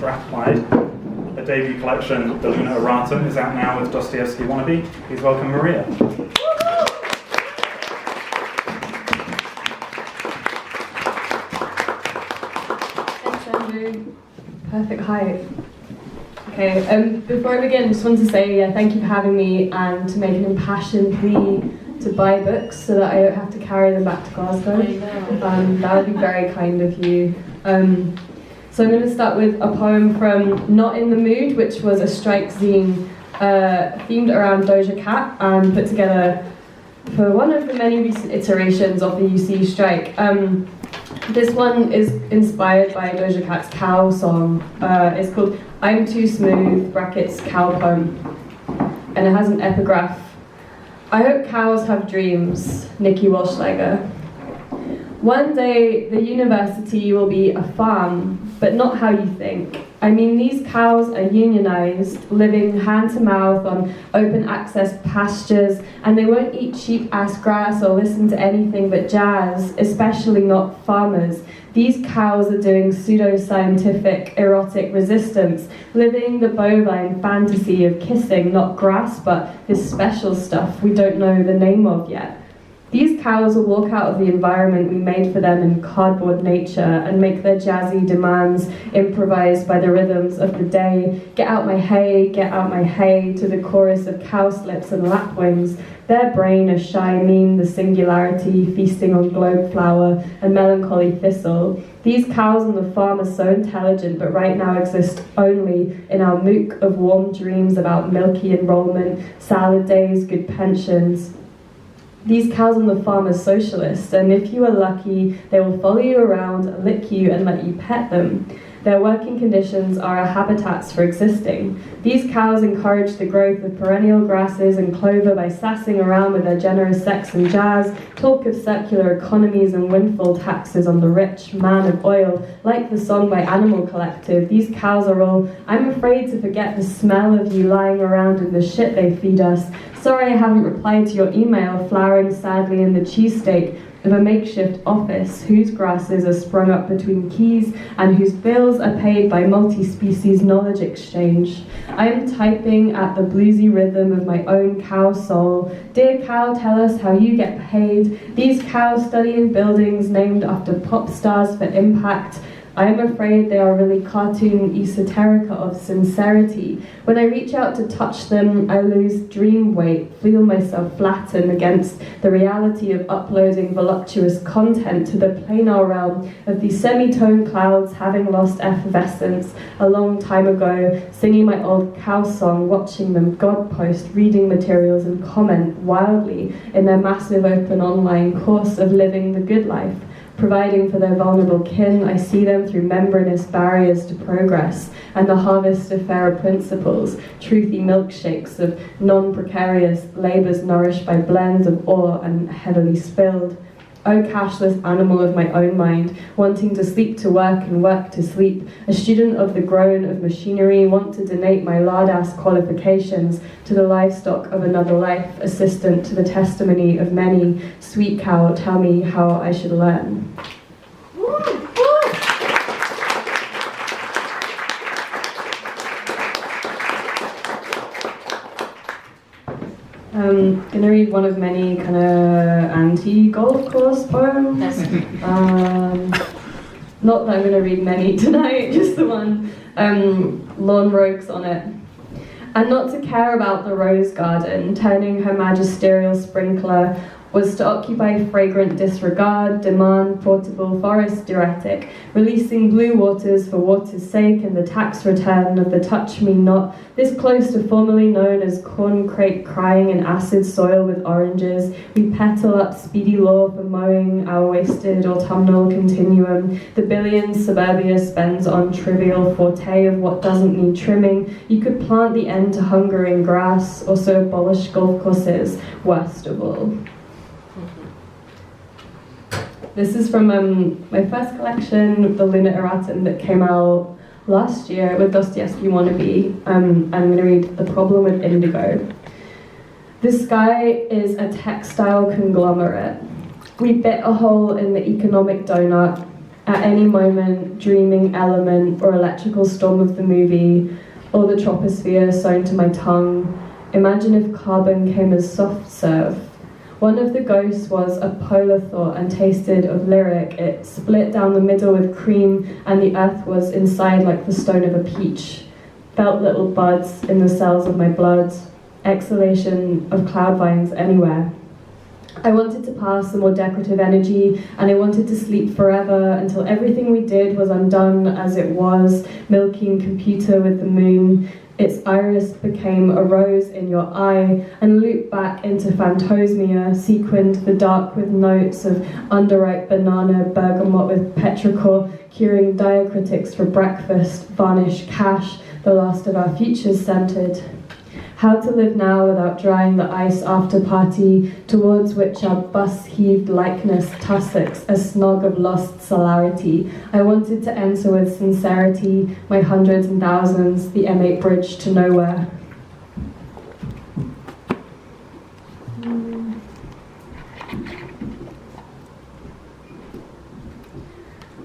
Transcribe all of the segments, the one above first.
Strathclyde. The debut collection, The Lunar Erratum, is out now with Dostoevsky Wannabe. Please welcome Maria. Thanks, Andrew. Perfect height. Okay, before I begin, I just wanted to say thank you for having me and to make an impassioned plea to buy books so that I don't have to carry them back to Glasgow. That would be very kind of you. So I'm going to start with a poem from Not in the Mood, which was a strike zine themed around Doja Cat and put together for one of the many recent iterations of the UC strike. This one is inspired by Doja Cat's cow song. It's called I'm Too Smooth, brackets cow poem. And it has an epigraph. I hope cows have dreams, Nikki Walschlager. One day the university will be a farm, but not how you think. I mean, these cows are unionized, living hand to mouth on open access pastures, and they won't eat cheap ass grass or listen to anything but jazz, especially not farmers. These cows are doing pseudo-scientific erotic resistance, living the bovine fantasy of kissing not grass, but this special stuff we don't know the name of yet. These cows will walk out of the environment we made for them in cardboard nature and make their jazzy demands improvised by the rhythms of the day. Get out my hay, to the chorus of cowslips and lapwings. Their brain a shy meme, the singularity, feasting on globe flower and melancholy thistle. These cows on the farm are so intelligent, but right now exist only in our mook of warm dreams about milky enrollment, salad days, good pensions. These cows on the farm are socialists, and if you are lucky, they will follow you around, lick you, and let you pet them. Their working conditions are our habitats for existing. These cows encourage the growth of perennial grasses and clover by sassing around with their generous sex and jazz, talk of circular economies and windfall taxes on the rich man of oil. Like the song by Animal Collective, these cows are all, I'm afraid to forget the smell of you lying around in the shit they feed us. Sorry I haven't replied to your email, flowering sadly in the cheesesteak of a makeshift office whose grasses are sprung up between keys and whose bills are paid by multi-species knowledge exchange. I am typing at the bluesy rhythm of my own cow soul. Dear cow, tell us how you get paid. These cows study in buildings named after pop stars for impact. I am afraid they are really cartoon esoterica of sincerity. When I reach out to touch them, I lose dream weight, feel myself flatten against the reality of uploading voluptuous content to the planar realm of these semitone clouds having lost effervescence a long time ago, singing my old cow song, watching them God post reading materials and comment wildly in their massive open online course of living the good life. Providing for their vulnerable kin, I see them through membranous barriers to progress and the harvest of fairer principles, truthy milkshakes of non-precarious labours nourished by blends of ore and heavily spilled. O cashless animal of my own mind, wanting to sleep to work and work to sleep, a student of the groan of machinery, want to donate my lard-ass qualifications to the livestock of another life, assistant to the testimony of many. Sweet cow, tell me how I should learn. I'm going to read one of many kind of anti-golf course poems. Not that I'm going to read many tonight, just the one, Lawn Rogues on it. And not to care about the rose garden, turning her magisterial sprinkler was to occupy fragrant disregard, demand portable forest diuretic, releasing blue waters for water's sake and the tax return of the touch me not, this close to formerly known as corn crate crying in acid soil with oranges, we petal up speedy law for mowing our wasted autumnal continuum, the billions suburbia spends on trivial forte of what doesn't need trimming, you could plant the end to hunger in grass, or so abolish golf courses, worst of all. This is from my first collection, The Lunar Erratum, that came out last year with Dostoevsky Wannabe. I'm going to read The Problem with Indigo. The sky is a textile conglomerate. We bit a hole in the economic donut. At any moment, dreaming element or electrical storm of the movie, or the troposphere sewn to my tongue. Imagine if carbon came as soft serve. One of the ghosts was a polar thought and tasted of lyric. It split down the middle with cream, and the earth was inside like the stone of a peach. Felt little buds in the cells of my blood, exhalation of cloud vines anywhere. I wanted to pass the more decorative energy, and I wanted to sleep forever until everything we did was undone as it was, milking computer with the moon. Its iris became a rose in your eye and looped back into phantosmia, sequined the dark with notes of underripe banana, bergamot with petrichor, curing diacritics for breakfast, varnish cash, the last of our futures centered. How to live now without drying the ice after party, towards which our bus heaved likeness tussocks, a snog of lost celerity. I wanted to enter with sincerity my hundreds and thousands, the M8 bridge to nowhere.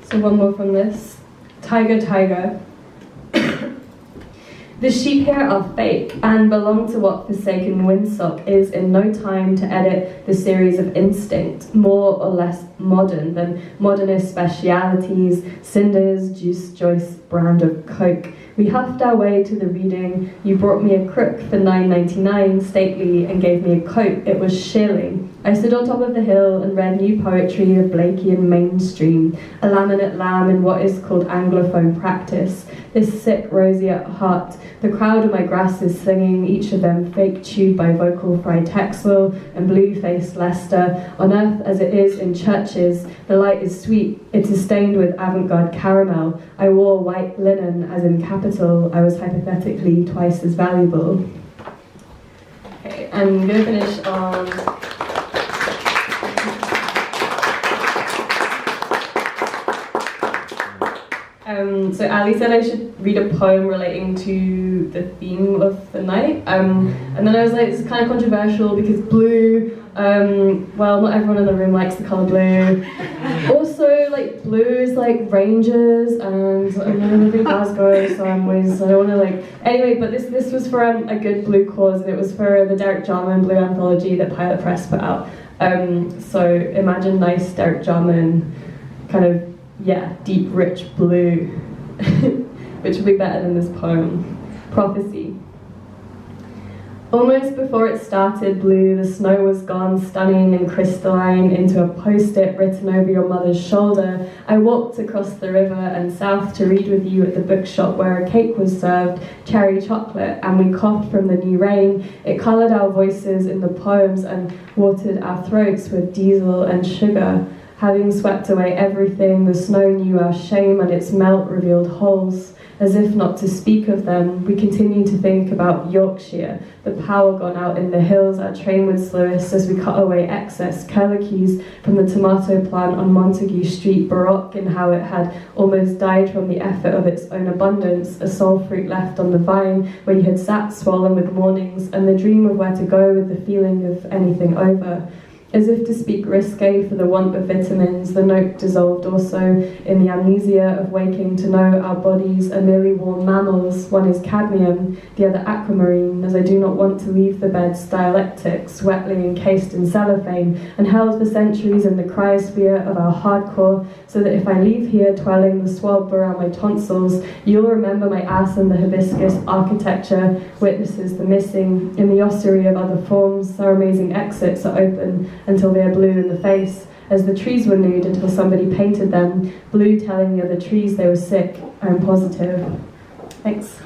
So one more from this. Tiger, tiger. The sheep here are fake and belong to what forsaken windsock is in no time to edit the series of instinct, more or less modern than modernist specialities, cinders, juice joyce, brand of coke. We huffed our way to the reading. You brought me a crook for $9.99, stately, and gave me a coat. It was shilling. I stood on top of the hill and read new poetry of Blakean mainstream, a laminate lamb in what is called Anglophone practice. This sick, roseate heart. The crowd of my grasses singing, each of them fake chewed by vocal fry Texwell and blue-faced Leicester. On earth as it is in churches, the light is sweet. It is stained with avant-garde caramel. I wore white linen as in capital. I was hypothetically twice as valuable. Okay, I'm going to finish on... So Ali said I should read a poem relating to the theme of the night, and then I was like, this is kind of controversial because blue, well, not everyone in the room likes the colour blue. Also, like, blue is like Rangers, and I live in Glasgow, so I don't want to like, anyway, but this was for a good blue cause, and it was for the Derek Jarman Blue Anthology that Pilot Press put out. So imagine nice Derek Jarman, kind of, yeah, deep, rich blue, which would be better than this poem. Prophecy. Almost before it started blue, the snow was gone, stunning and crystalline, into a post-it written over your mother's shoulder. I walked across the river and south to read with you at the bookshop where a cake was served, cherry chocolate, and we coughed from the new rain. It coloured our voices in the poems and watered our throats with diesel and sugar. Having swept away everything, the snow knew our shame and its melt revealed holes. As if not to speak of them, we continue to think about Yorkshire, the power gone out in the hills, our train would slow us as we cut away excess curlicues from the tomato plant on Montague Street, baroque in how it had almost died from the effort of its own abundance, a soul fruit left on the vine where you had sat swollen with mornings, and the dream of where to go with the feeling of anything over. As if to speak risque for the want of vitamins, the note dissolved also in the amnesia of waking to know our bodies are merely warm mammals. One is cadmium, the other aquamarine, as I do not want to leave the bed's dialectics, wetly encased in cellophane, and held for centuries in the cryosphere of our hardcore, so that if I leave here twirling the swab around my tonsils, you'll remember my ass and the hibiscus architecture, witnesses the missing. In the ossuary of other forms, their amazing exits are open, until they are blue in the face, as the trees were nude until somebody painted them, blue telling the other trees they were sick, I'm positive. Thanks.